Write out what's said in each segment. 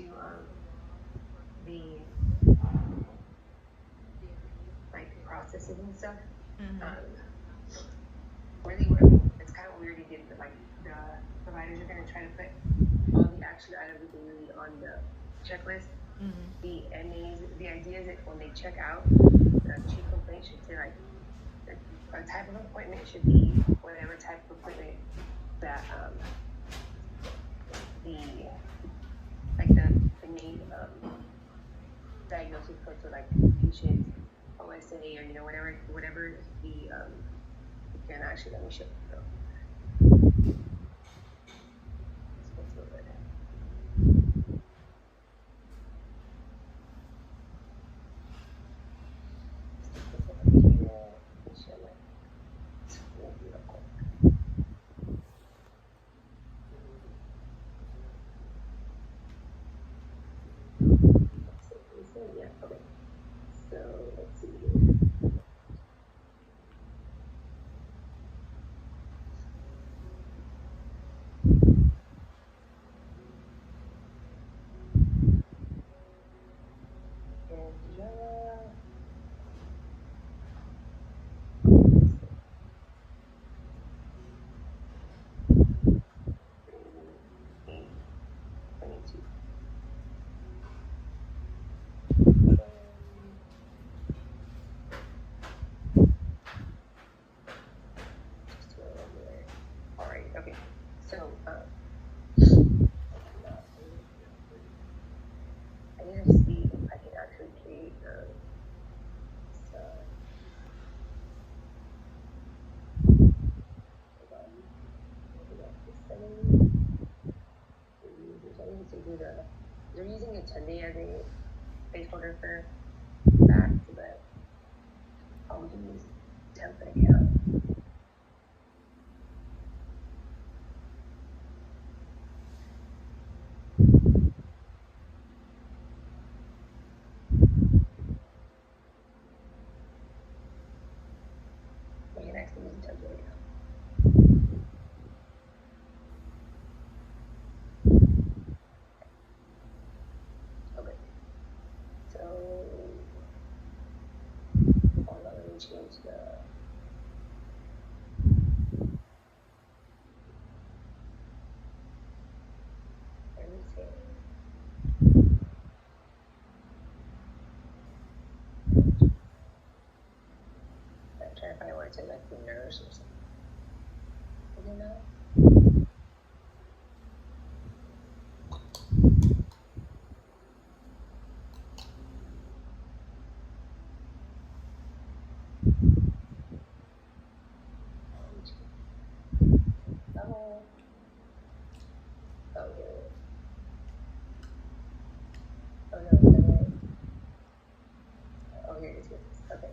to the like processes and stuff. Um, really, I mean, it's kind of weird to get like the providers are going to try to put all the action items daily on the checklist. The NAs, the idea is that when they check out, the chief complaint should say like a type of appointment should be whatever type of appointment that the like the main diagnosis code, so like patient OSA or whatever the can actually let me show you. Yeah, okay. So let's see. All right, okay. So I need to see if I can actually create they're using Attendee as a placeholder for that, but I'll use template account. We can actually use template account. Okay. So hold on, let me change the everything. I'm trying to find where it's in like the nurse or something. Is it not? Oh. Oh, here it is. Oh no, is that right? Oh, here it is. Here it is. Okay.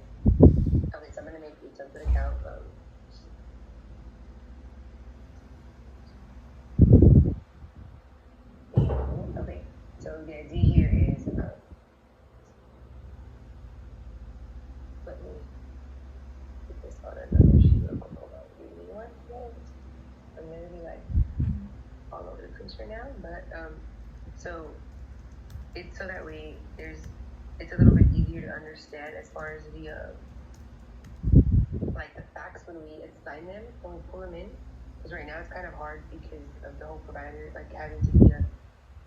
Okay, so I'm gonna make the template account. Okay, so the idea here is let me put this on another sheet real quick. Hold on, give me 1 minute. I'm gonna be like all over the place right now, but so it's so that way it's a little bit easier to understand as far as the like the facts when we assign them, when we pull them in, because right now it's kind of hard because of the whole provider like having to be a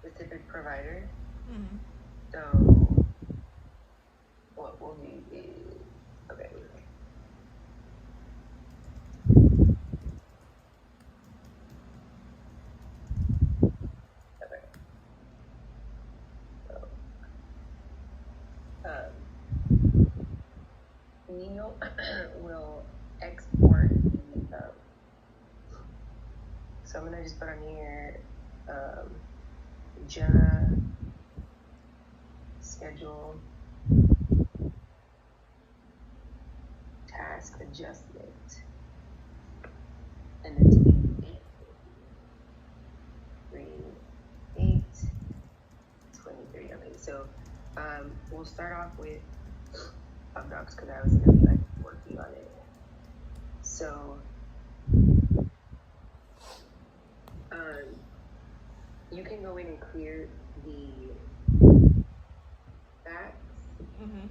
specific provider. So what we'll do is okay. Okay. So Nino will export the so I'm gonna just put on here Jenna schedule task adjustment and then to be 8/3/8/23. Okay, so we'll start off with Updocs because I was gonna be like working on it. So you can go in and clear the fax, Mm-hmm.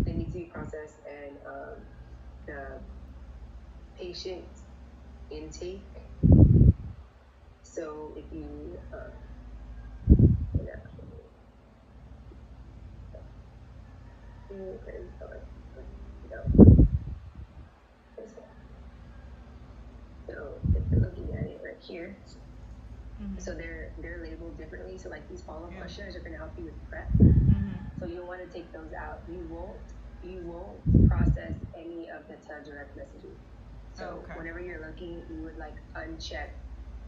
they need to be processed, and the patient intake. So if you so if you're looking at it right here, so they're labeled differently. So like these follow-up questionnaires are going to help you with prep. So you'll want to take those out. You won't process any of the teledirect messaging. So whenever you're looking, you would like uncheck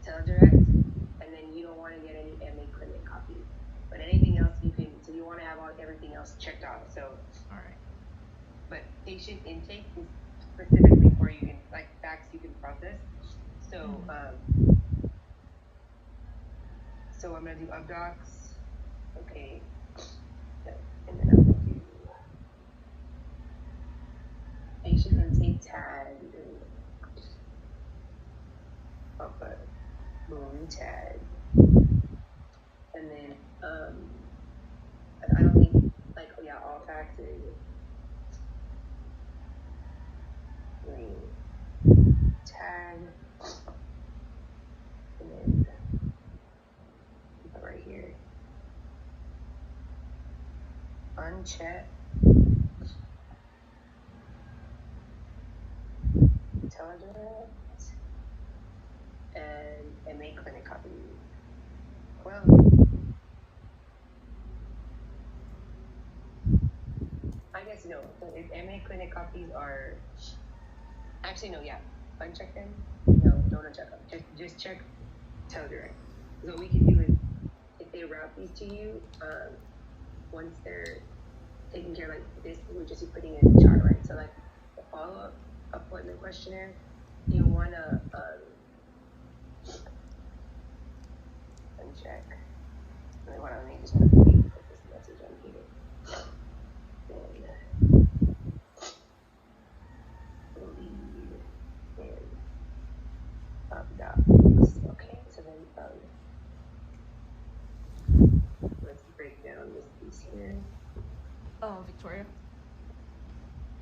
teledirect, and then you don't want to get any MA clinic copies. But anything else you can. So you want to have everything else checked off. So all right. But patient intake is specifically for you can like fax you can process. So so I'm gonna do updocs. Okay. And then I'm gonna do patient intake tag. Upper balloon tag. And then I don't think like all faxes. Green tag. And then right here. Uncheck. Teledirect. And make clinic copy. Well, I guess no. So if MA clinic copies are actually no, yeah. Uncheck them. No, don't uncheck them. Just check teledirect. So what we can do is if they route these to you, once they're taken care of like this, we're just putting it in the chart, right? So like the follow-up appointment questionnaire, you wanna uncheck. Wait, hold on, let me just put this message on here. Okay, so then let's break down this piece here. Oh, Victoria.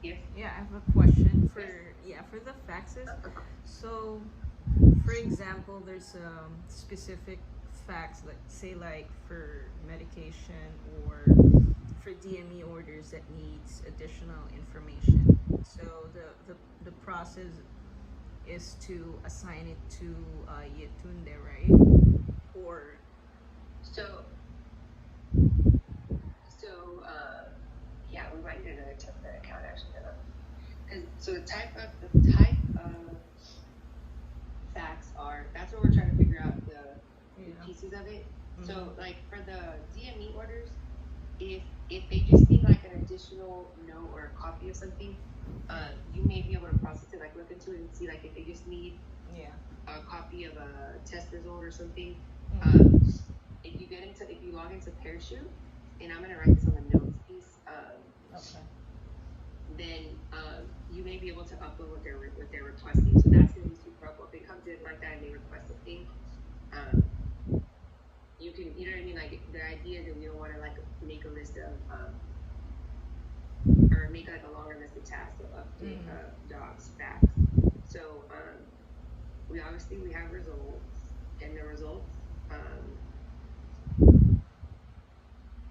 Yes. Yeah, I have a question for for the faxes. So, for example, there's a specific fax, like say like for medication or for DME orders that needs additional information. So the process is to assign it to Yetunde, right? Or so yeah, we might need another template account actually. Because so the type of facts are, that's what we're trying to figure out the pieces of it. So like for the DME orders, if they just need like an additional note or a copy of something, you may be able to process it, like look into it and see like if they just need a copy of a test result or something. If you log into Parachute, and I'm gonna write this on the notes piece, then you may be able to upload what they're requesting. So that's gonna be super helpful. If it comes in like that and they request a thing, you can, you know what I mean? Like the idea that we don't want to like make a list of or make like a longer list of tasks to update docs facts. So we have results, and the results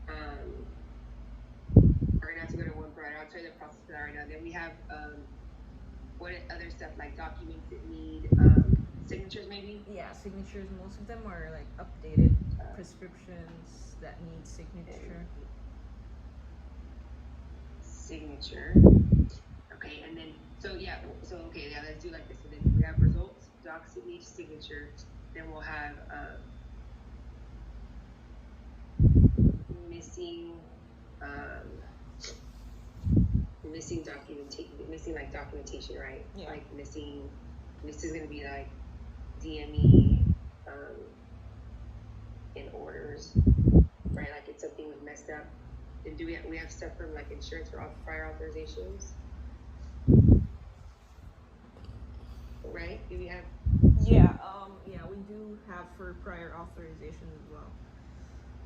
are gonna have to go to one bright. I'll tell you the process for that right now. Then we have what other stuff like documents that need signatures maybe? Yeah, signatures. Most of them are like updated prescriptions that need signature. Signature. Okay, and then let's do like this. So then we have results, docs that need signature. Then we'll have missing like documentation, right? Yeah. Like missing. This is gonna be like DME in orders, right? Like if something was messed up. And do we have stuff from like insurance for prior authorizations? Right? Do we have? Yeah, we do have for prior authorization as well.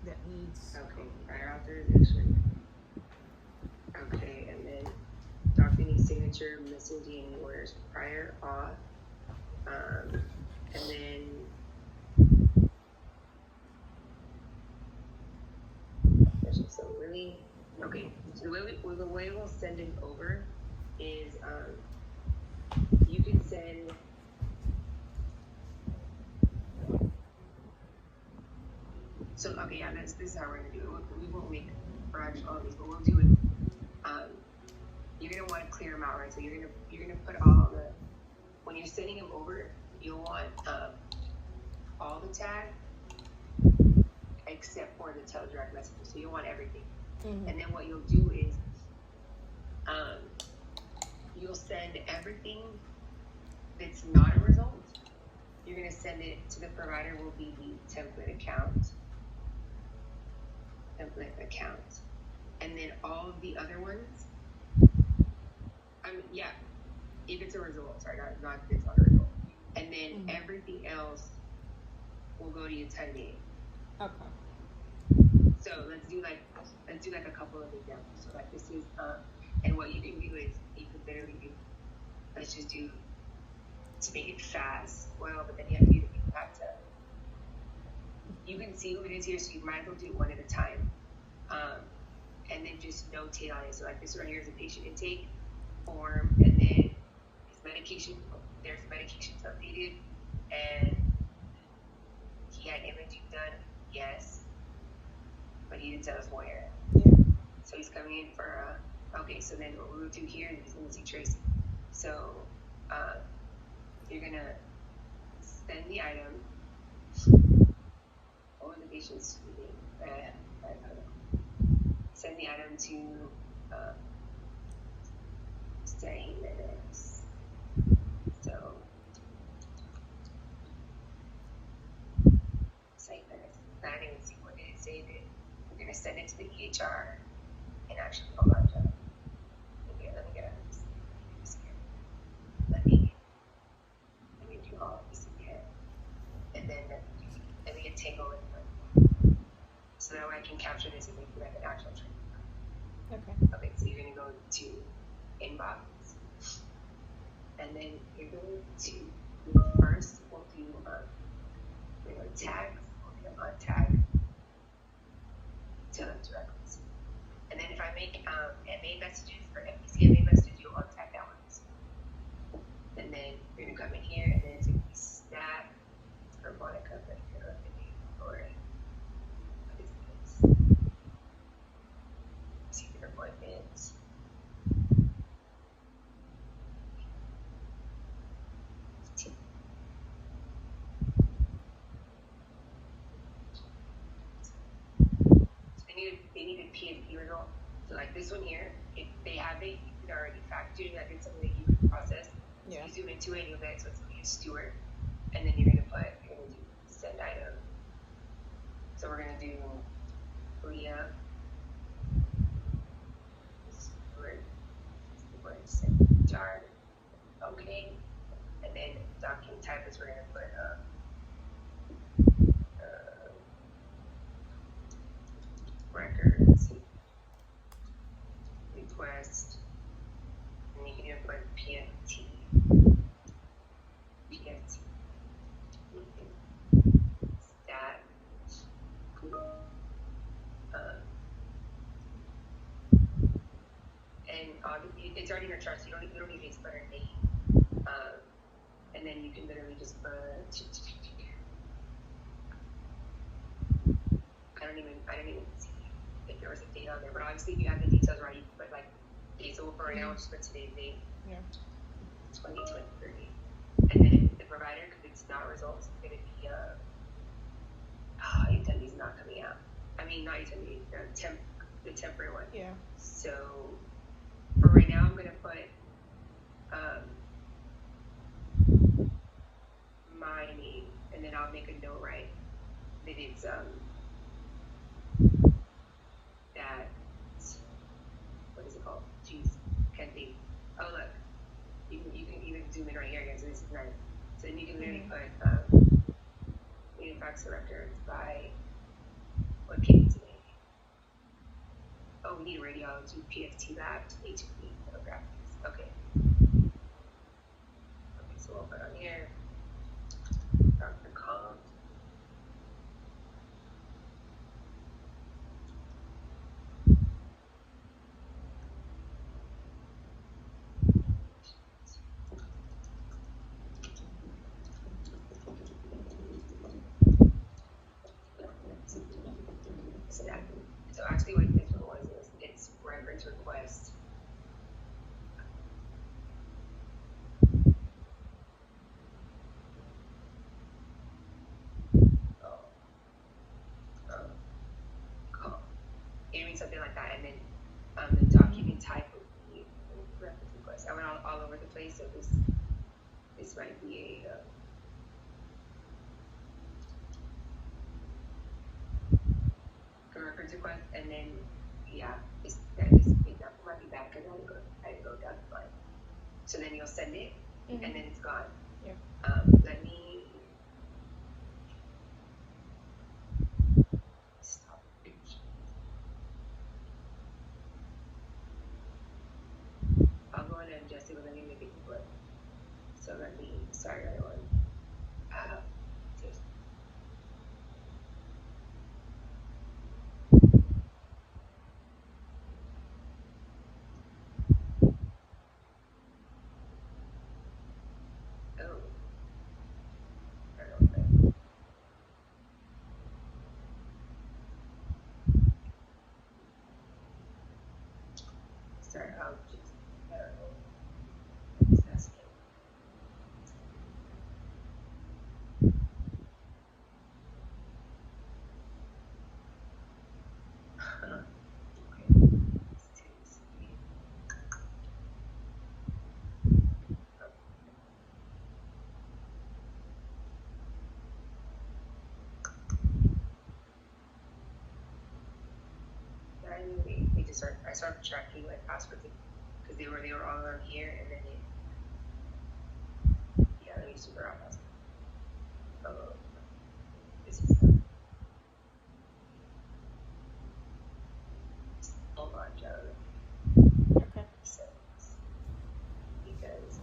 that needs. Okay, prior authorization. Okay, and then Dr. needs signature, missing D&E orders, prior auth. And then so really, okay, so the way we'll send it over is you can send so okay, yeah, this is how we're gonna do it. We won't make branch all of these, but we'll do it. You're gonna want to clear them out, right? So you're gonna put all the when you're sending them over, you'll want all the tag except for the teledirect messages. So you'll want everything. Mm-hmm. And then what you'll do is you'll send everything that's not a result. You're gonna send it to the provider will be the template account. And then all of the other ones, yeah, if it's a result, sorry, not if it's not a result. And then everything else will go to your 10-day. Okay. So let's do like a couple of examples. So like this is and what you can do is you can literally do let's just do to make it fast. Well, but then you have to you can see who it is here, so you might as well do it one at a time. And then just notate on it. So like this right here is a patient intake form, and then his medication. There's medications updated, and he had imaging done. Yes, but he didn't tell us where. Yeah. So he's coming in for okay. So then what we'll do here is going to see Tracy. So you're gonna send the item. All the patients. Send the item to say minutes. So say minutes. I didn't even see what it is. Save it. We're gonna send it to the EHR and actually hold on to let me get this here. Let me do all of this again. And then let me get Tango in so that way I can capture this and make it like an actual training. Okay, so you're going to go to inbox, and then you're going to first we'll do tags, we'll do untag to directly. And then if I make MA messages or MPC MA messages, you'll untag that one. And then you're going to come in here, and then it's going to be snap or Monica, or appointments. They need a PMP result. So like this one here, if they have it, you can already factor that in something that you can process. Yeah. So you zoom into it and you'll get so it's gonna be a steward. And then you're gonna do send item. So we're gonna do Leah. We're gonna send jar. Okay. And then document type is we're gonna put records request, and you can even put PFT. Stat. And it's already in your chart, so you don't need to put her name. And then you can literally just put. I don't even see if there was a date on there, but obviously if you have the details right, you can put like days. So for right now, just put today's date. Yeah. 2023. And then the provider, because it's not results, it's going to be Utendi's not coming out. I mean, not Utendi, the temporary one. Yeah. So for right now, I'm going to put my name, and then I'll make a note, right, that it's that what is it called? Jeez, can't think. Oh look, you can even zoom in right here again. So this is nice. So then you can literally put fax director by what Okay, today. Oh, we need radiology, PFT lab, HB, photographics. Okay. Okay, so we'll put on here. Dr. Calm. So actually what this one was is it's reference request. Call. It means something like that, and then the document type would be reference request. I went all over the place, so this might be a reference request, and then yeah, this example might be bad because I had to go down the line. So then you'll send it, and then it's gone. Yeah. Let me stop. I'll go in and adjust it, but let me make it work. So let me, sorry everyone. Just, oh, I don't know. Sorry, I'll just, I don't know. Just ask it. Okay. They just I started tracking like passwords because they were all around here, and then yeah, let me figure out password. Oh, this is hold on, Joe. Okay. So, because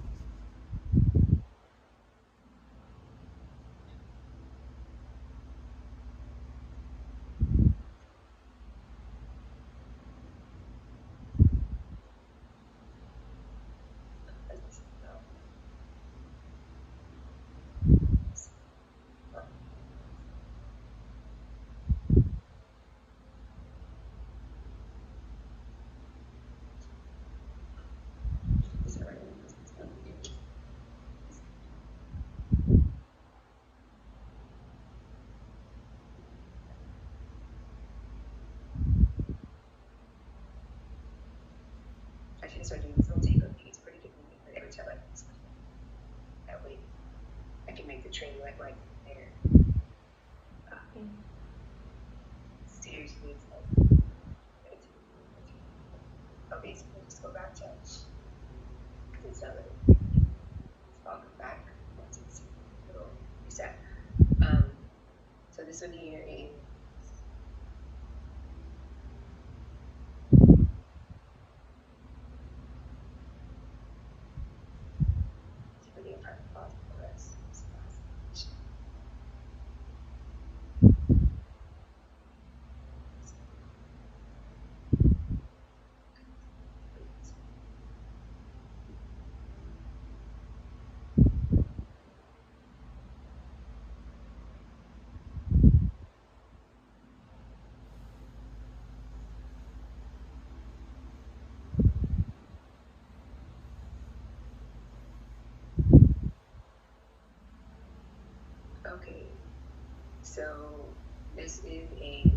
I should start doing this little take on it's pretty convenient for every time I do this. That way I can make the train like there. Seriously, it's like okay, so we'll just go back to because it's not really I'll come back once it's a little reset. So this one here is for the apartment cost for the rest. Okay, so this is a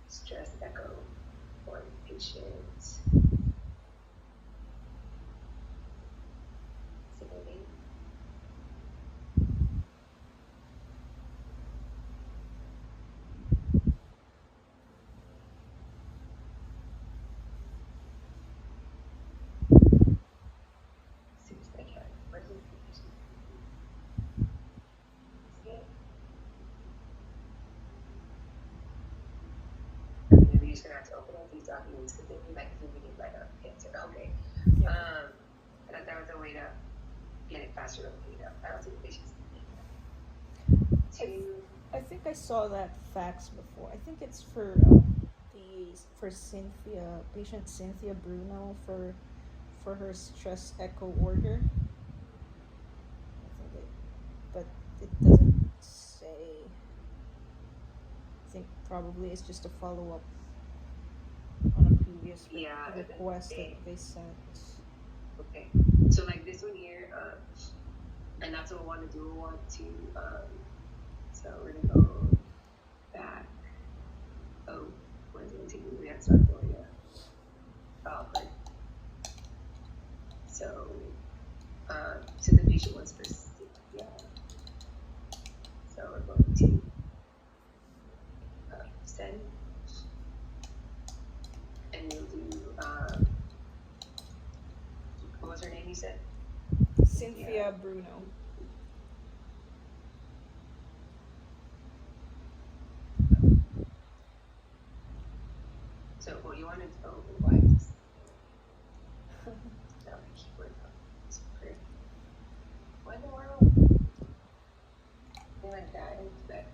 stress echo for patient. Sedating. Seriously, I can't. Where's the patient? See it? you're just gonna have to open up these documents because they'll be like zooming in right up. Okay. Yeah. I thought that was a way to get it faster than I don't think the patients I think I saw that fax before. I think it's for patient Cynthia Bruno for her stress echo order. But it doesn't say. I think probably it's just a follow up on a previous request that they sent. Okay. So like this one here, and that's what we want to do. We want to, so we're gonna go back. Oh, where's it going to take me? We have to start going there. Oh, but so the patient was for yeah. So we're going to send, and we'll do what was her name? You said Cynthia Bruno. So what you want to know? Why is this? No, my keyboard. It's pretty. What in the world? They went that instead.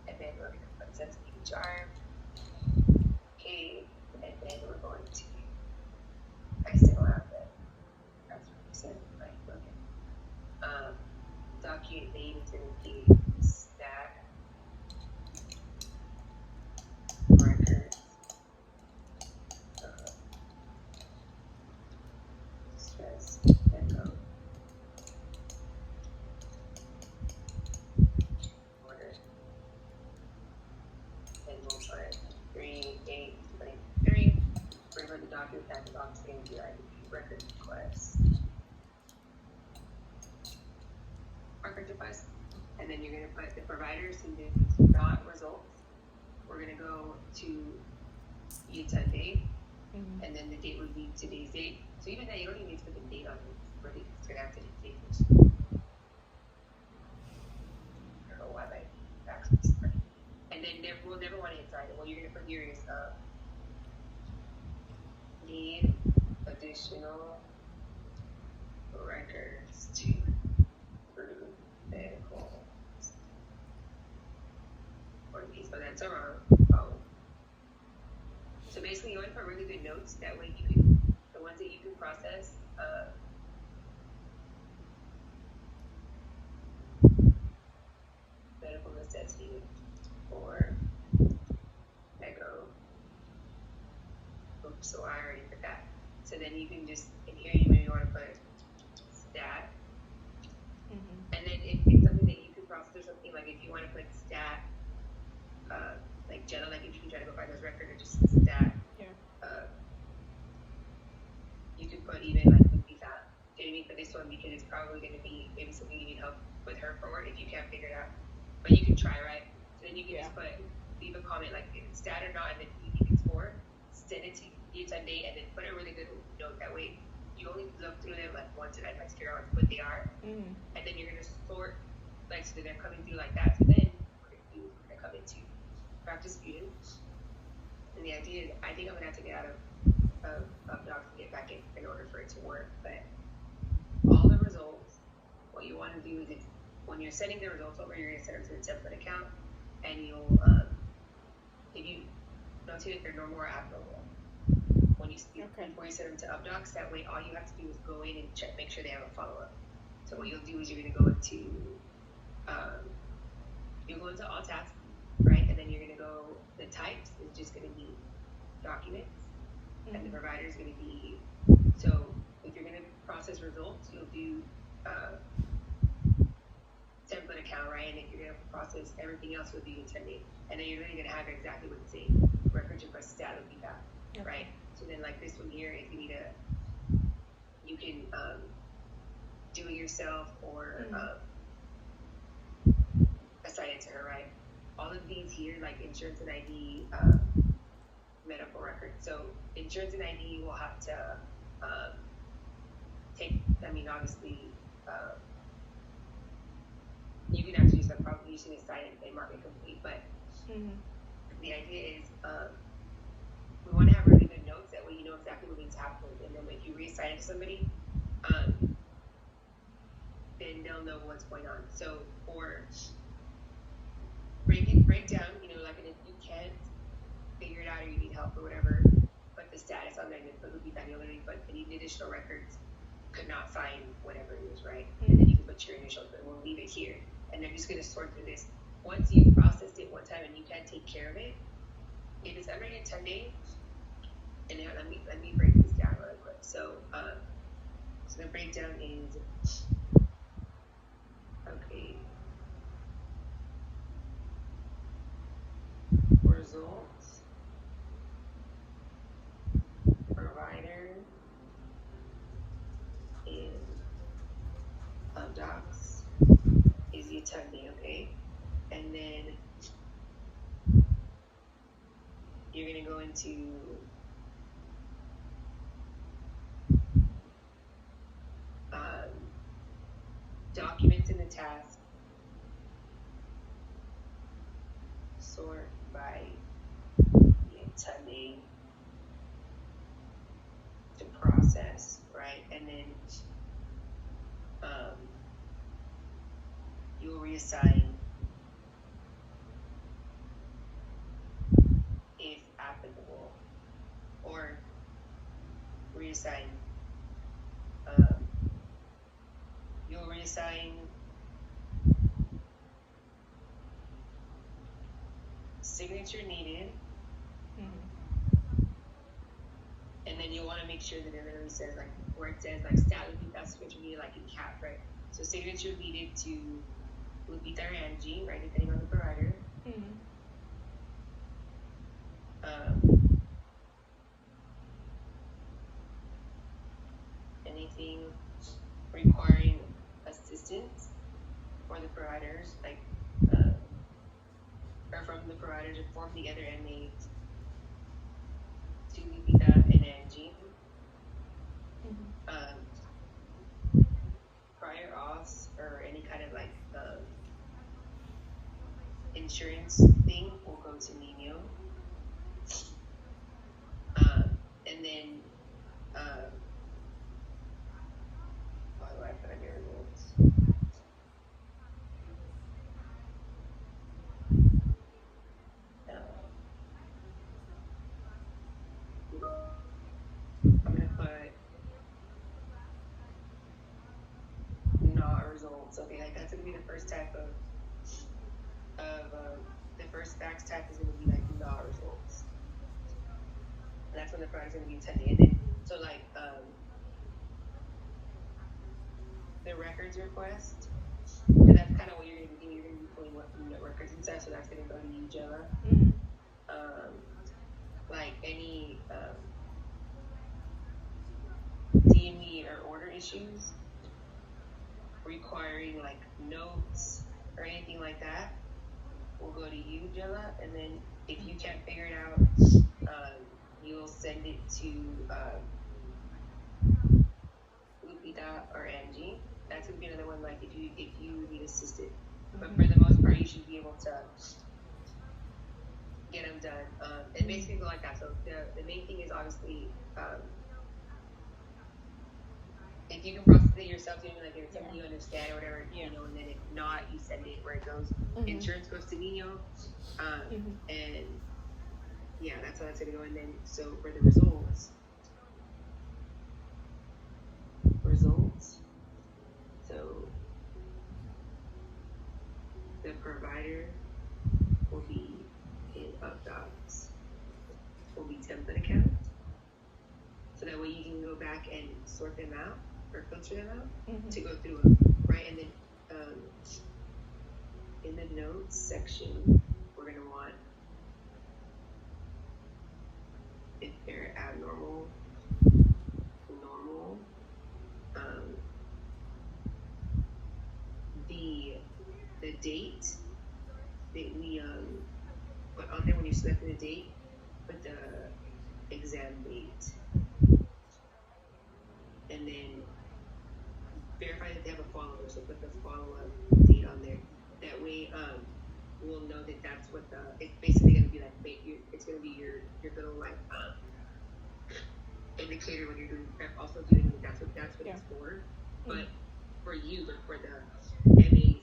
And then we're going to put sense HR. Okay, and then we're going to. I still have that. That's what you said, right? Okay. Document name is going to be stack records. Stress echo. Order. And we'll put 3/8/23. We're going to document that the box going to be like record request. Record request. And then you're going to put the providers who did not results. We're going to go to UTEN date, and then the date would be today's date. So even though you don't even need to put the date on it, really, it's going to have to be date. I don't know why my fax was different. And then we'll never want to hit sorry. What you're going to put here is need additional records to prove medical. So that's around. So basically, you want to put really good notes. That way, you can the ones that you can process. Medical necessity for echo. Oops, so I already put that. So then you can just in here you maybe want to put stat. And then if it's something that you can process or something like if you want to put stat. Like Jenna, like if you can try to go find those records or just stat. Yeah. You could put even like weekly fat. Do you know what I mean? For this one because it's probably going to be maybe something you need help with her for if you can't figure it out. But you can try, right? So then you can just leave a comment like if it's stat or not, and then you can score, send it to UTEN date, and then put a really good note. That way, you only look through them like once and I might figure out what they are, and then you're gonna sort like so they're coming through like that. So then we're gonna come into practice viewing, and the idea is I think I'm gonna have to get out of docs and get back in order for it to work. But all the results, what you want to do is when you're sending the results over, you're gonna send them to the template account, and you'll if you notate if they're normal or abnormal. Before you send them to UpDocs, that way all you have to do is go in and check, make sure they have a follow-up. So what you'll do is you're gonna go into all tasks, right? And then you're gonna go the types is just gonna be documents, and the provider is gonna be so if you're gonna process results, you'll do template account, right? And if you're gonna process everything else, you'll do intended, and then you're really gonna have exactly what the same records request stat will be that, right? So then like this one here, if you need you can do it yourself or assign it to her, right? All of these here, like insurance and ID, medical records. So insurance and ID will have to obviously, you can actually use that probably using a sign and mark it complete, but the idea is we want to have really good notes, that way you know exactly what needs happened, and then if you reassign it to somebody, then they'll know what's going on. So for break down, like, and if you can't figure it out or you need help or whatever, put the status on there and then put but any additional records could not find whatever it is, right? And then you can put your initials, but we'll leave it here. And they're just going to sort through this. Once you've processed it one time and you can't take care of it, if it's under your 10 days, and now let me break this down really quick. So the breakdown is, okay, results, provider, and docs is your 10 day, okay? And then you're going to go into documents in the task, sort by intending to process, right? And then you'll reassign if applicable, or reassign. You'll reassign signature needed, and then you'll want to make sure that it literally says, like, where it says, like, that's signature needed, like in cap, right? So signature needed to Lupita or Angie, right, depending on the provider. Anything requiring assistance for the providers, like, or from the providers or from the other inmates to Lupita and Angie. Prior auths or any kind of, like, insurance thing will go to Nino. And then why do I put on your rules? I'm gonna put not results. Okay, like, that's gonna be the first type of the first fax type is gonna be like not results. And that's when the product's gonna be intended. And then so, like, the records request, and that's kind of what you're gonna be doing. You're gonna be pulling what from the records and stuff, so that's gonna go to you, Jella. Like any DME or order issues requiring, like, notes or anything like that will go to you, Jella. And then if you can't figure it out, you'll send it to Lupita or Angie. That's gonna be another one, like, if you need assistance. But for the most part, you should be able to get them done. And basically go like that. So the main thing is obviously, if you can process it yourself, like, if it's something you understand or whatever, and then if not, you send it where it goes. Insurance goes to Nino, and yeah, that's how that's gonna go. And then so for the results, so the provider will be in UpDocs, will be template account, so that way you can go back and sort them out or filter them out to go through them, right? And then in the notes section, we're gonna want if they're abnormal, normal, the date that we put on there when you're selecting the date, put the exam date, and then verify that they have a follow-up. So put the follow-up date on there. That way, we'll know that that's what it's basically going to be like. It's going to be your little like indicator when you're doing prep. Also doing that's what it's for. But for you, but for the MAs,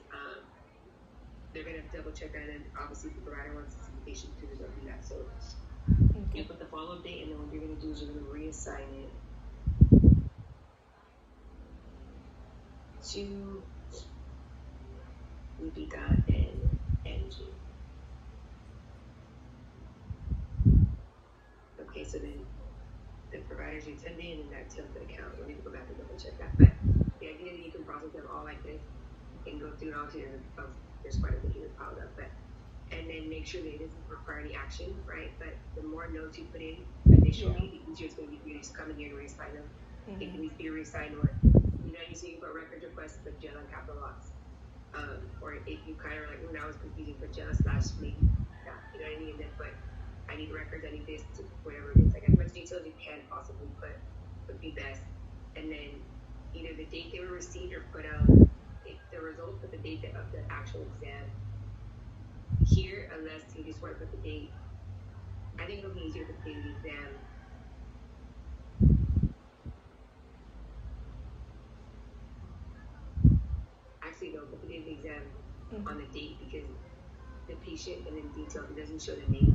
they're going to double check that, and obviously the provider wants to see the patient too, they'll do that. So you put the follow-up date, and then what you're going to do is you're going to reassign it to Lupita and Angie. Okay, so then the providers you send in and that template account, we need to go back and double check that. But the idea that you can process them all like this and go through it all together, there's quite a bit here piled up. But and then make sure that it doesn't require any action, right? But the more notes you put in initially, the easier it's going to be for you to just come in here and reassign them. If it needs to be reassigned, or so you can put record requests, put Jenna on capital locks. Or if you kind of like, that was confusing, put Jenna / maybe that, you know what I mean? And then put, I need records, I need this, whatever it is. Like as much detail as you can possibly put would be best. And then either the date they were received or put the results, put the date of the actual exam here, unless you just want to put the date. I think it'll be easier to put the date of the exam. Actually, don't put the date of the exam on the date, because the patient and then detail, it doesn't show the name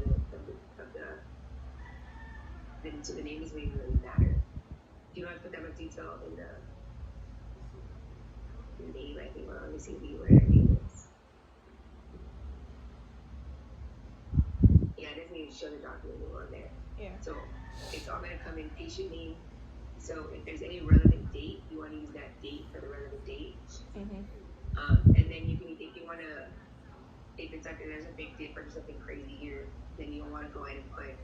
so the name doesn't even really matter. You don't have to put that much detail in the name. I think, let me see where that name is. Yeah, it doesn't even show the document anymore on there. Yeah. So it's all going to come in patient name. So if there's any relevant date, you want to use that date for the relevant date. And then you can, if you want to, if it's like there's a big dip or something crazy here, then you'll want to go ahead and put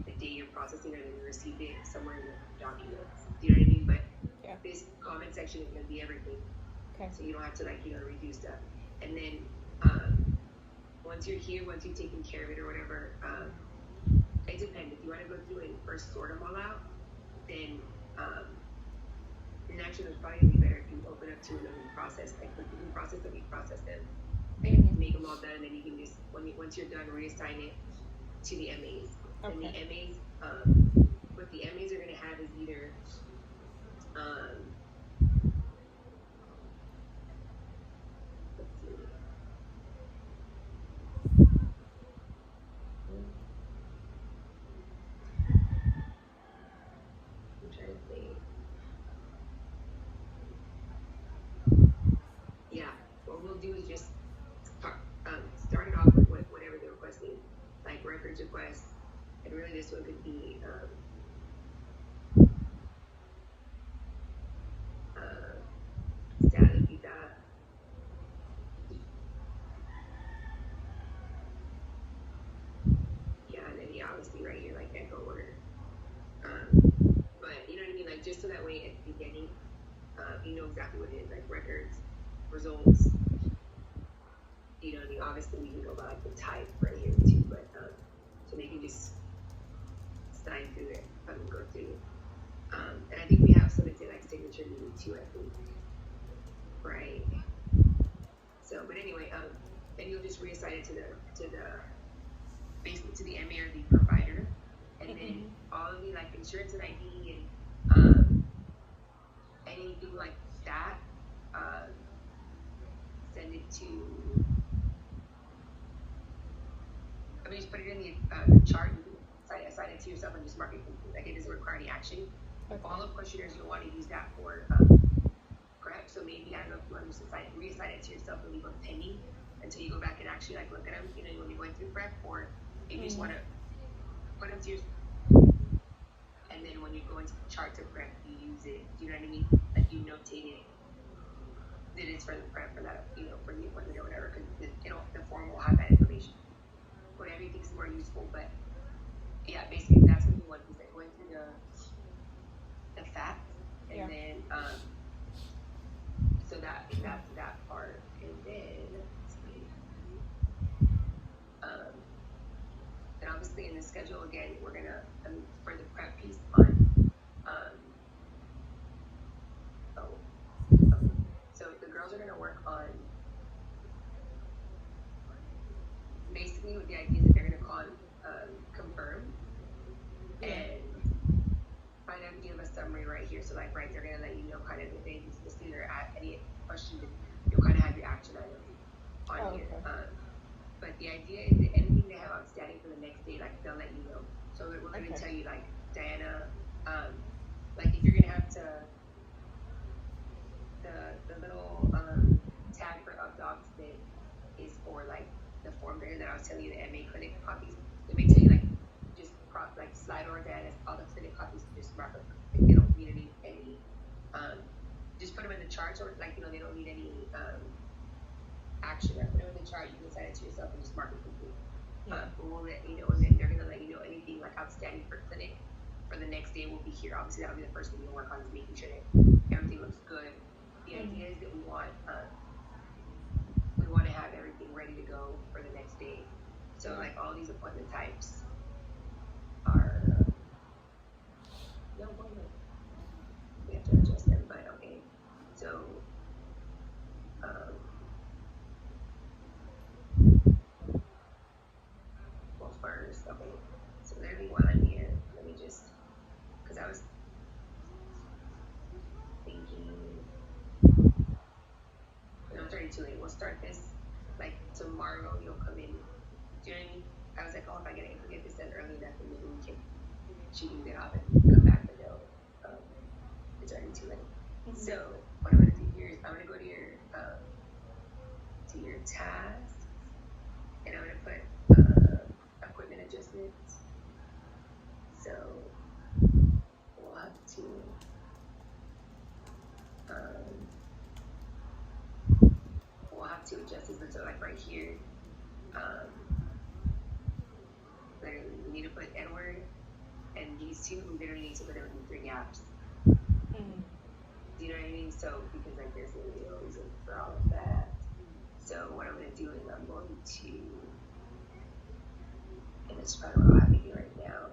the date you're processing or that you received it somewhere in the documents. Do you know what I mean? But this comment section is going to be everything. Okay. So you don't have to redo stuff. And then once you're here, once you've taken care of it or whatever, it depends. If you want to go through and first sort them all out, then actually it's probably going to be better if you open up to another process. Like you can process them, you process them, and make them all done, and then you can just, once you're done, reassign it to the MAs. And the MAs, what the MAs are going to have is either let's see. I'm trying to think. Yeah, what we'll do is just start it off with whatever they're requesting, like records requests, and really this one could be obviously right here, like echo order. But you know what I mean, like just so that way at the beginning, you know exactly what it is, like records, results. You know what I mean? Obviously we can go by like the type right here too, but so they can just sign through it, go through. And I think we have something like signature needed too, I think. Right. So, but anyway, then you'll just reassign it to the basically to the MA or the provider, and then all of the like insurance and ID and anything like that, send it to. I mean, just put it in the chart. You can assign it to yourself and just mark it complete. Like it doesn't require any action. Okay. All of questionnaires you'll want to use that for prep. So maybe I don't know if you want to just reassign it to yourself and leave them pending until you go back and actually like look at them. You know, when you're going through prep, or if you just want to put them to your, and then when you go into the chart to prep, you use it. Do you know what I mean? Like you notate it. That it's for the prep for that, for the appointment or whatever. Because the form will have that information. Whatever you think is more useful, but yeah, basically that's what you want. Is like going through the facts, and then so that's that part, and then and obviously in the schedule again, we're gonna for the prep piece on oh, so the girls are gonna work on basically with the idea that they're gonna call confirm and find out, give a summary right here. So like right, they're gonna let you know kind of if they listening or any questions, you'll kind of have your action items on here. But the idea is that anything they have outstanding for the next day, like they'll let you know. So we're gonna tell you like Diana, like if you're gonna have to the little tag for updocs that is for like the form there that I was telling you, the MA clinic copies. They may tell you like just like slide over that as all the clinic copies, just mark up if they don't need any just put them in the charts, or like they don't need any action, or put them in the chart. You can assign it to yourself and just mark it complete. But we'll let you know, and then they're gonna let you know anything like outstanding for clinic for the next day will be here. Obviously that'll be the first thing you'll work on, is making sure that everything looks good. The idea is that we want to have everything ready to go for the next day. So like all these appointment types are we have to adjust them, but okay. So well, first, okay. So there'll be one on here. Let me just, because I was thinking, 32 late. We'll start this like tomorrow. You'll come in. Do you know what I mean? I was like, oh, if I get this done early enough, then maybe she can get off and come back, but no, it's already too late. So what I'm gonna do here is I'm gonna go to your task, and I'm gonna put equipment adjustments. So we'll have to adjust this. So like right here, literally we need to put N-word, and these two we literally need to put them in 3 gaps. Do you know what I mean? So because like there's literally a reason for all of that. So what I'm gonna do is I'm going to, and it's probably what I'll have to do right now,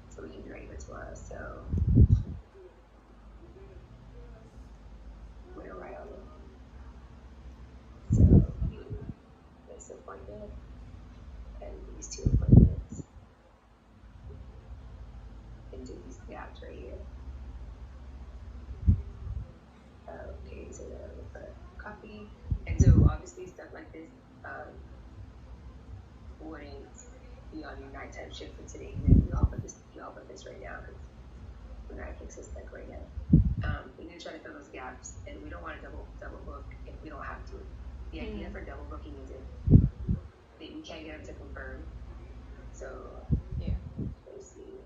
so we can be ready for tomorrow. So we're gonna write on it. So this appointment and these 2 appointments, and do these gaps right here. Okay, so then I'm gonna put copy. And so obviously stuff like this wouldn't be on your nighttime shift for today. And then I'll put this right now because we're not fix this like right now. We're gonna try to fill those gaps, and we don't want to double book if we don't have to. The idea for double booking is if we can't get them to confirm. So let's see,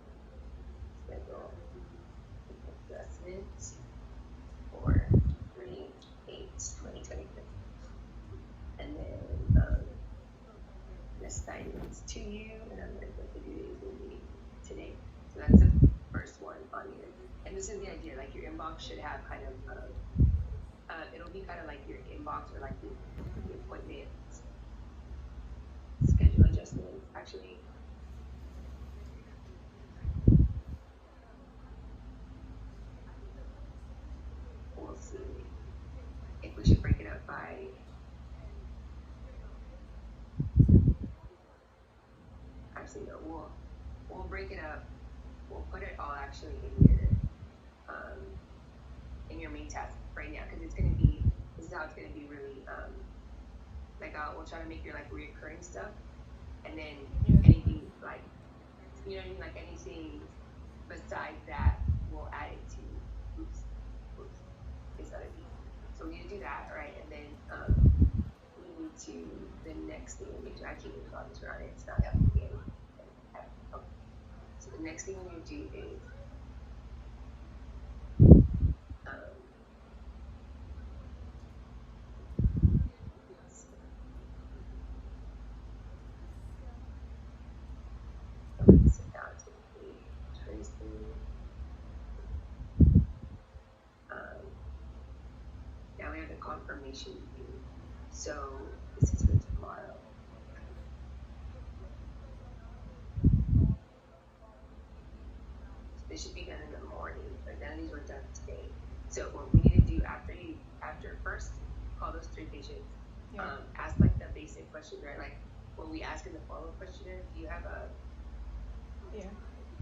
schedule adjustment for 3/8/2023, and then assignments to you, and I'm going to put the due date will be today. So that's the first one on here. And this is the idea, like your inbox should have kind of it'll be kind of like your inbox, or like the appointment schedule adjustments. Actually, we'll see if we should break it up by no, we'll break it up. We'll put it all actually in your main task right now, because this is how it's gonna be really like we'll try to make your like reoccurring stuff, and then anything like, you know what I mean, like anything besides that we'll add it to this other piece. So we need to do that, right? And then we need to, the next thing we need to, I keep it on this around it, it's not helping me. Okay. So the next thing we need to do is now we have the confirmation view. So this is for tomorrow. these were done today. So what we need to do after first call those 3 patients, ask like the basic questions, right? Like what we ask in the follow-up questionnaire. Do you have a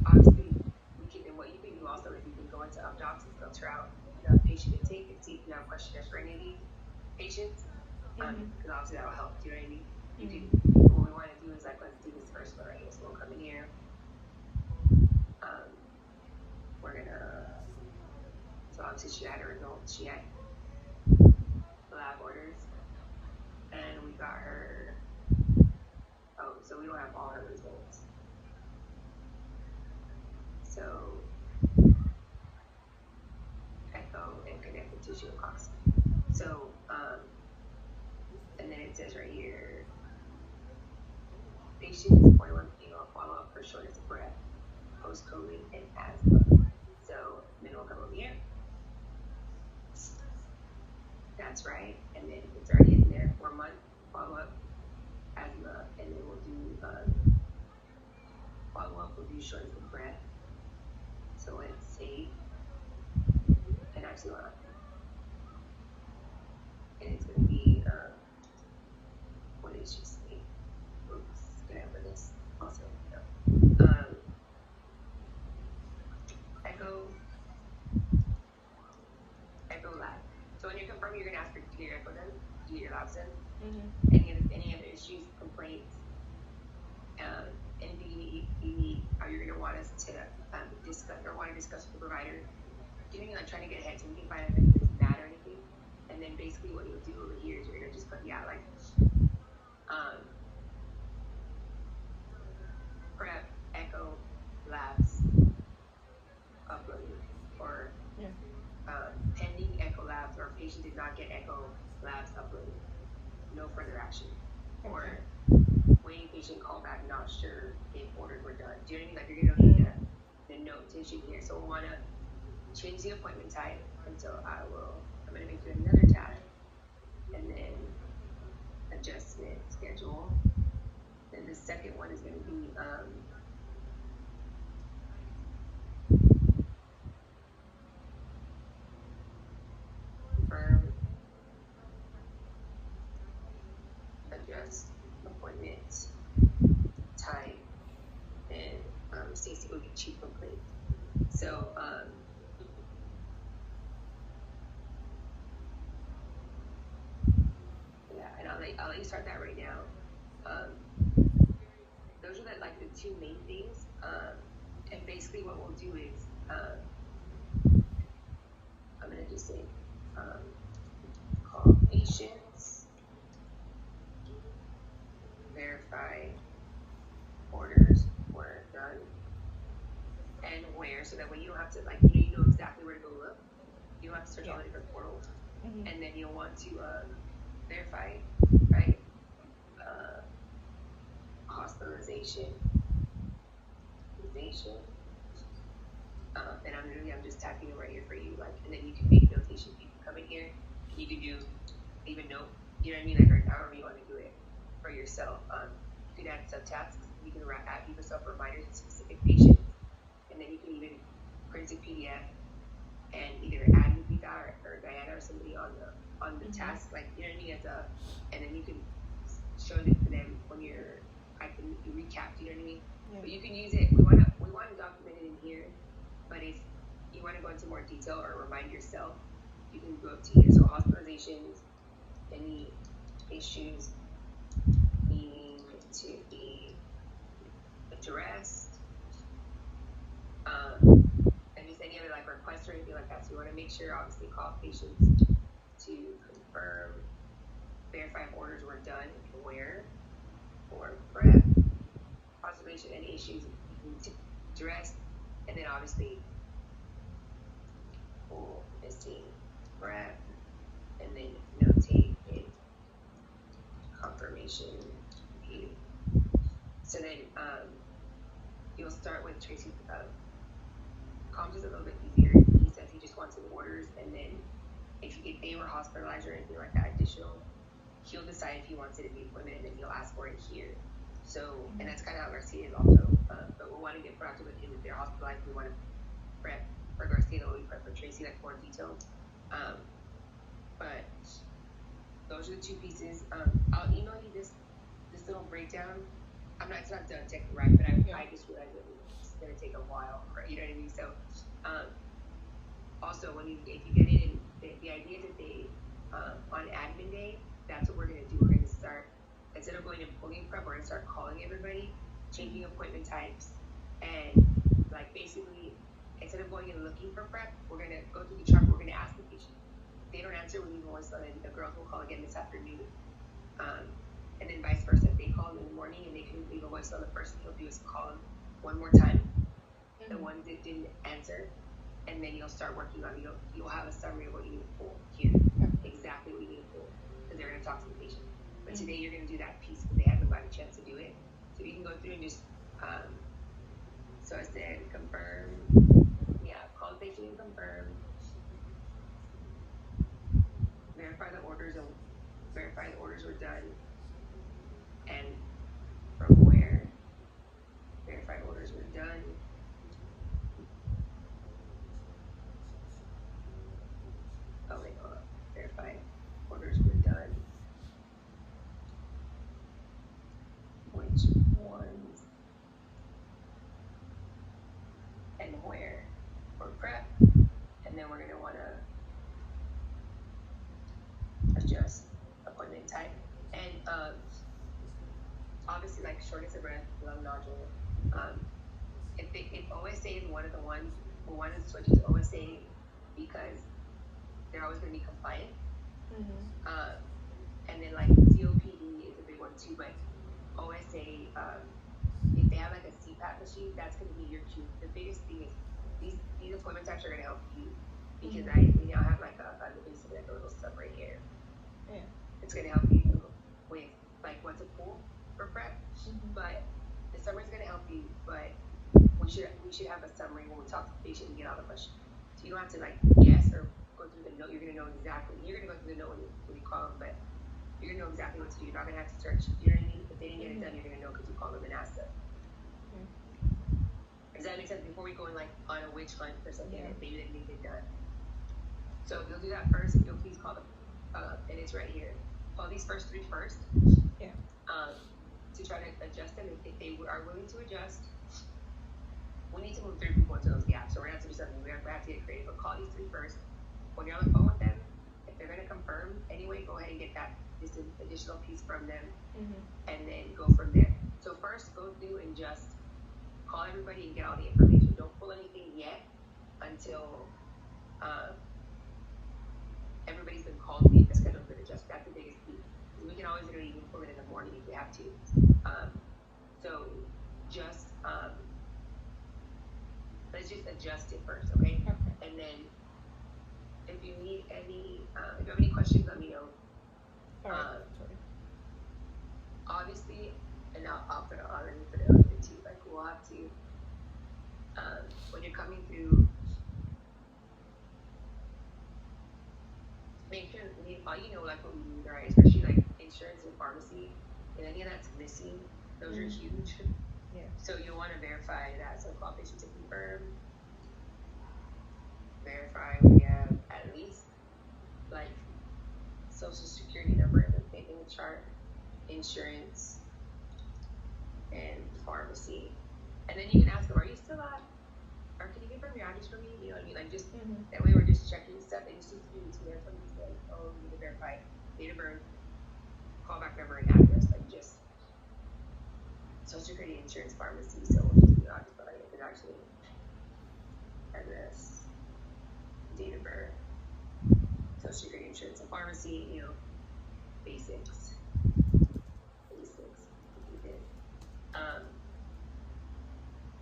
obviously we can, and what you can do also is you can go into UpDocs and filter out the patient intake and see if you have questionnaires for any of these patients. Because obviously that'll help. Do you know what I mean? You can. What we want to do is like, let's do this first one, right? So we'll come in here. We're gonna. So obviously she had her results. She had lab orders, and we got her. Oh, so we don't have all her results. So echo and connective tissue cost. So and then it says right here, patient is 41 female, follow-up for shortness of breath, post-COVID, and asthma. So then we'll come over here. That's right. And then it's already in there, 4-month follow-up, asthma, and then we'll do follow-up, we'll do shortness of breath. So let's save. And actually, and it's going to be, what did she say? Oops, can I put this? Also, no. Echo lab. So when you're confirming, you're going to ask for to get your echo done, to get your labs done. Any other issues, complaints, anything you need, or you're going to want us to discuss or want to discuss with the provider. Doing like trying to get ahead so we can find out if anything's bad or anything. And then basically what you'll do over here is you're going to just put, like, prep, echo, labs, uploaded, or pending echo labs, or patient did not get echo labs uploaded. No further action. Okay. Or waiting patient callback, not sure if orders were done. Do you know what I mean? Like you're going to need the notation here. So we'll want to change the appointment type, and so I'm going to make you another tab, and then adjustment schedule. Then the second one is going to be confirm, adjust appointment type, and Stacey will get chief complaint. So and I'll let you start that right now. Those are the 2 main things. And basically what we'll do is I'm gonna just say call patients, verify orders were done, and where, so that way you don't have to you know exactly where to go look. You don't have to search all the different portals. And then you'll want to verify, right? Hospitalization. And I'm just tapping it right here for you, and then you can make notations. You can come in here, and you can leave a note. You know what I mean? Or however you want to do it for yourself. You can add subtasks. You can give yourself reminders to specific patients, and then you can even print a PDF and either add Lupita or Diana or somebody on the task, you know what I mean, and then you can show it to them when you recap, you know what I mean? Yeah. But you can use it. We want to document it in here, but if you want to go into more detail or remind yourself, you can go up to here. So hospitalizations, any issues needing to be addressed, and just any other requests or anything like that. So you want to make sure, obviously, call patients to confirm, verify if orders were done and where, or prep, observation, any issues need to address, and then obviously pull missing prep, and then notate it, confirmation view. So then you'll start with Tracy. Comes is a little bit easier. He says he just wants the orders, and then if they were hospitalized or anything like that additional, he'll decide if he wants it in the appointment, and then he'll ask for it here. So, and that's kind of how Garcia is also. But we want to get proactive with him. If they're hospitalized, we want to prep for Garcia, we prep for Tracy like more detailed. But those are the two pieces. I'll email you this little breakdown. It's not done technically right, but I just realized that it's gonna take a while, right? You know what I mean? So, also if you get in, the idea that they on admin day, that's what we're gonna do. We're gonna start, instead of going and pulling prep, we're gonna start calling everybody, changing appointment types, and like basically instead of going and looking for prep, we're gonna go through the chart. We're gonna ask the patient. If they don't answer, we leave a voicemail, and the girls will call again this afternoon. And then vice versa. If they call in the morning and they can leave a voicemail, the first thing you'll do is call them one more time. The one that didn't answer, and then you'll start working on you'll have a summary of what you need to pull here, exactly what you need to pull, because they're going to talk to the patient. But today you're going to do that piece because they haven't got a chance to do it. So you can go through and just so I said confirm, call the patient and confirm, verify the orders were done, and from where verified orders were done. Oh wait, hold up. Verified orders were done. Which ones and where for prep, and then we're gonna want to adjust appointment type, and obviously like shortness of breath, lung nodule. If OSA is one of the ones, we want to switch to OSA because they're always going to be compliant. And then like COPD is a big one too, but OSA, if they have like a CPAP machine, that's going to be your cue. The biggest thing is these appointment types are going to help you because we now have like a little stuff right here. Yeah. It's going to help you with like what to pull for prep, but the summary is going to help you, but we should have a summary when we talk to the patient and get all the questions. So you don't have to like guess or go through the note. You're going to know exactly. You're going to go through the note when you call them, but you're going to know exactly what to do. You're not going to have to search. You know what I mean? If they didn't get it done, you're going to know because you call them and ask them. Does that make sense? Before we go in like on a witch hunt or something that maybe didn't get done. So you'll do that first. If you'll please call them, and it's right here. Call these first three first. Yeah. To try to adjust them. If they are willing to adjust, we need to move 3 people into those gaps. So we're going to have to do something. We have to get creative. But call these 3 first. When you're on the phone with them, if they're going to confirm anyway, go ahead and get this additional piece from them, and then go from there. So first, go through and just call everybody and get all the information. Don't pull anything yet until everybody's been called to be scheduled for the adjust. That's the biggest key. We can always literally even pull it in the morning if we have to. So just let's just adjust it first, okay? And then if you need any, if you have any questions, let me know. Obviously, and I'll put it on it too. Like we'll have to when you're coming through, make sure all like what we need, right? Especially like insurance and pharmacy, and any of that's missing, those are huge. Yeah. So you'll want to verify that. So call patient to confirm. Verify we have at least like social security number in the chart, insurance, and pharmacy. And then you can ask them, are you still on? Or can you confirm your address for me? You know what I mean? Like just that way we're just checking stuff and just do to verify these things. Oh, we need to verify date of birth, callback number, and address. Like just social security, insurance, pharmacy. So we'll just do address, but it's actually address, date of birth, social security, insurance, and pharmacy. Basics.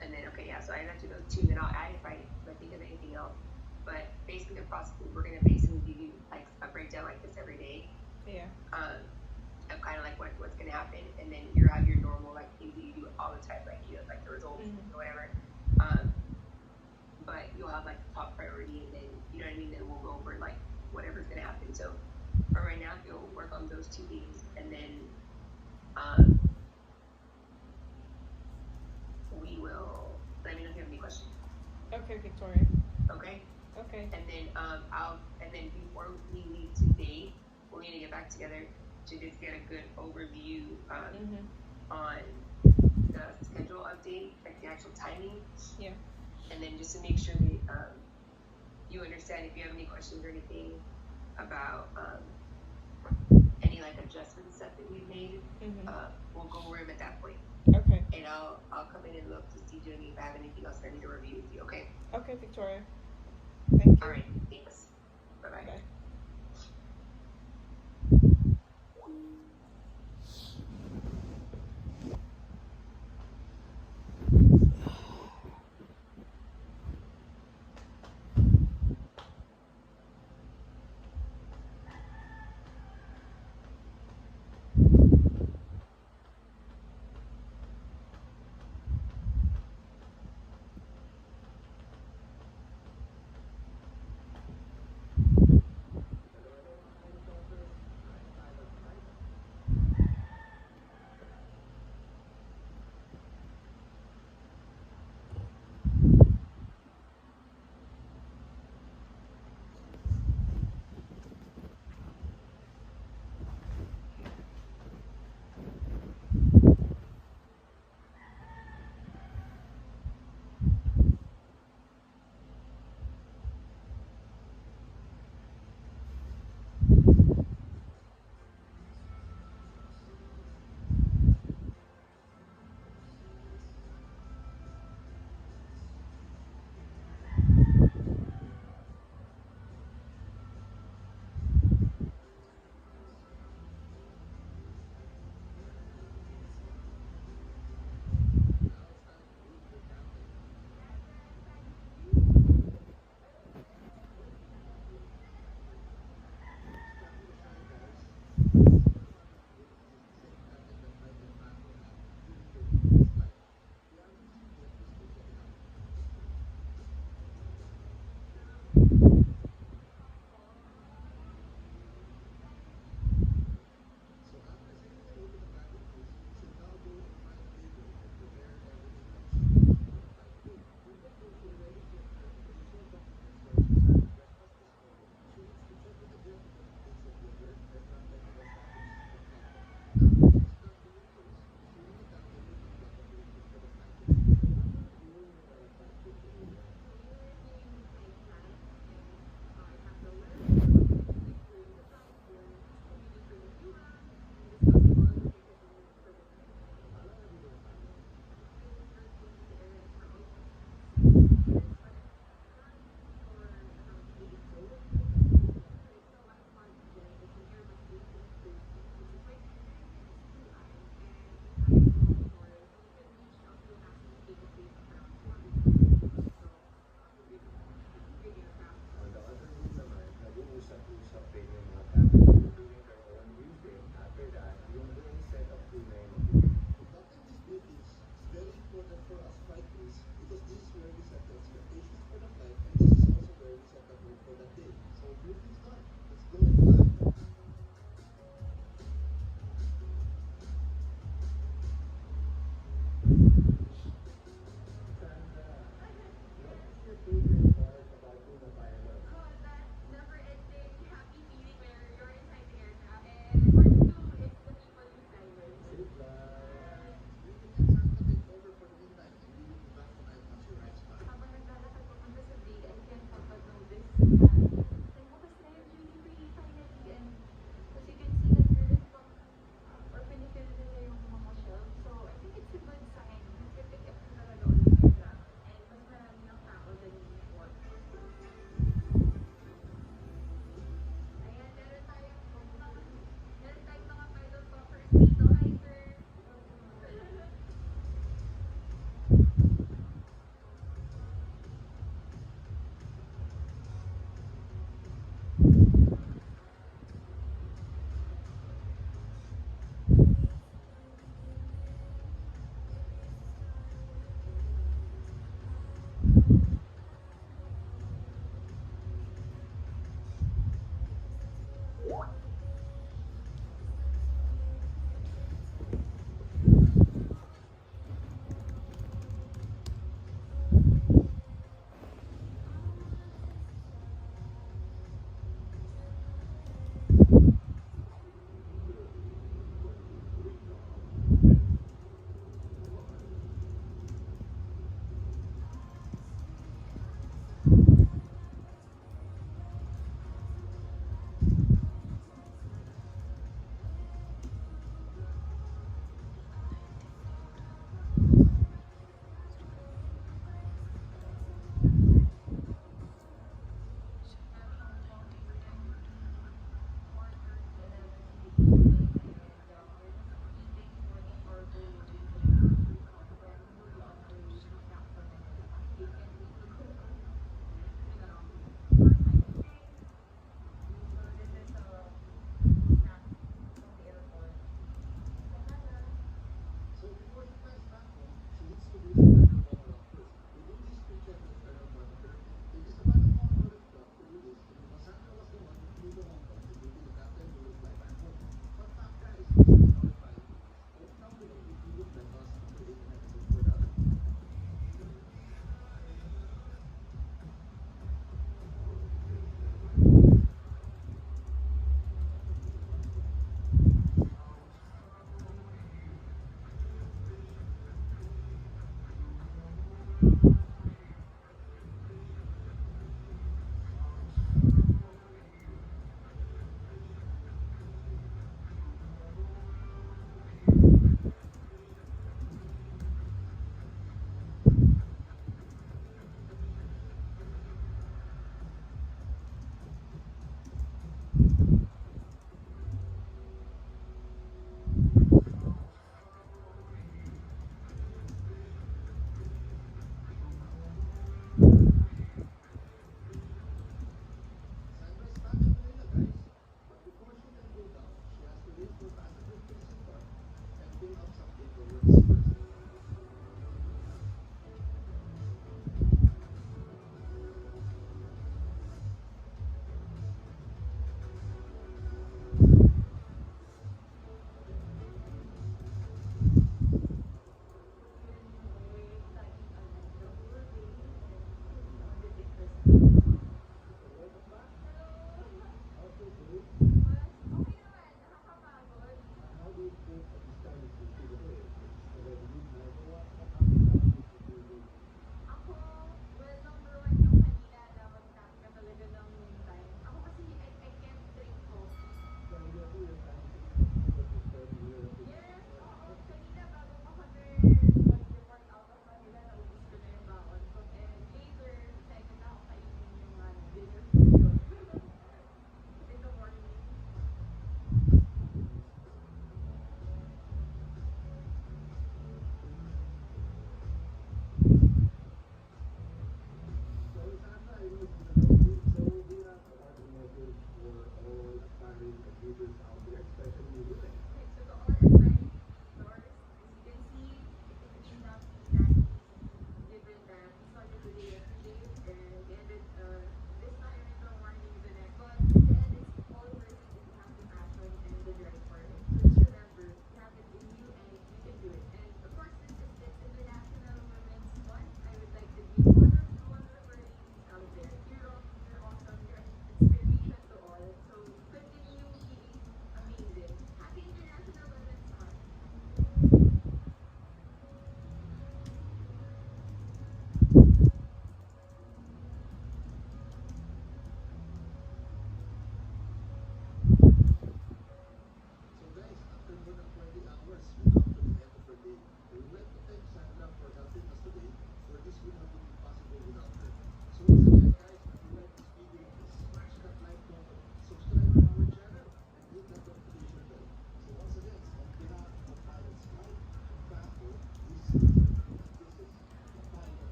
And then so I have to go to, then I'll add if I think of anything else. But basically the process is we're gonna basically give you like a breakdown like this every day. Yeah. Of kind of like what's gonna happen, and then you have your normal like things that you do all the time, like like the results or whatever. But you'll have like the top priority, and then you know what I mean. Then we'll go over like whatever's gonna happen. So for right now, you'll work on those 2 things, and then we will. Let me know if you have any questions. Okay, Victoria. Okay. Okay. Okay. And then before we leave today, we're gonna get back together to just get a good overview on the schedule update, like the actual timing. Yeah. And then just to make sure that you understand if you have any questions or anything about any like adjustments that we've made, we'll go over them at that point. Okay. And I'll come in and look to see if I have anything else I need to review with you. Okay. Okay, Victoria. Thank you. All right.